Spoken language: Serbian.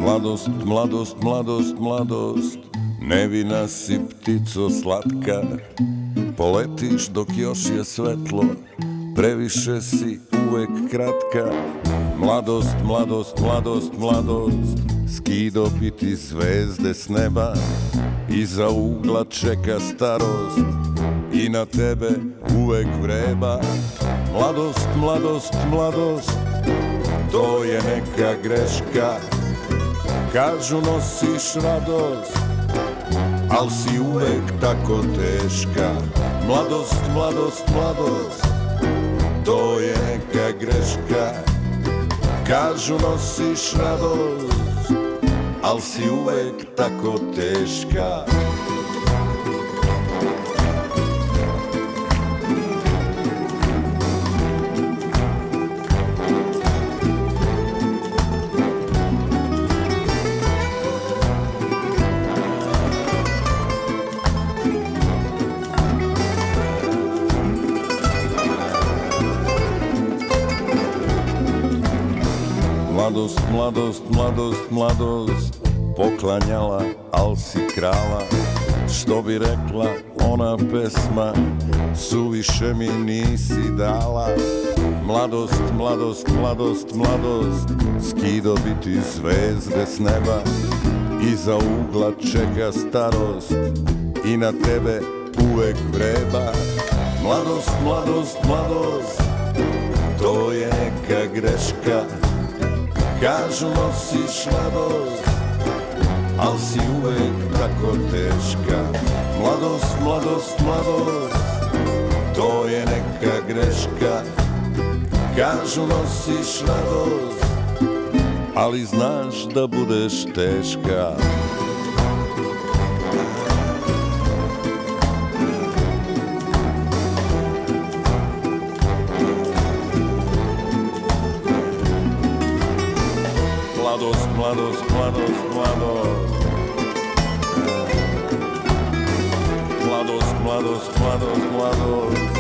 Mladost, mladost, mladost, mladost, nevina si ptico slatka, poletiš dok još je svetlo, previše si uvek kratka. Mladost, mladost, mladost, mladost, skido biti zvezde s neba, iza ugla čeka starost i na tebe uvek vreba. Mladost, mladost, mladost, to je neka greška. Kažu nosiš radost, al si uvek tako teška. Mladost, mladost, mladost, to je neka greška. Kažu nosiš radost, al si uvek tako teška. Mladost, mladost, mladost, mladost, poklanjala, al si krala. Što bi rekla ona pesma, suviše mi nisi dala. Mladost, mladost, mladost, mladost, skido biti zvezde s neba, iza ugla čeka starost i na tebe uvek vreba. Mladost, mladost, mladost, to je neka greška. Kažu nosiš radost, al si uvek tako teška. Mladost, mladost, mladost, to je neka greška. Kažu nosiš radost, ali znaš da budeš teška. Mladost, mladost, mladost, mladost. Mladost, mladost, mladost, mladost.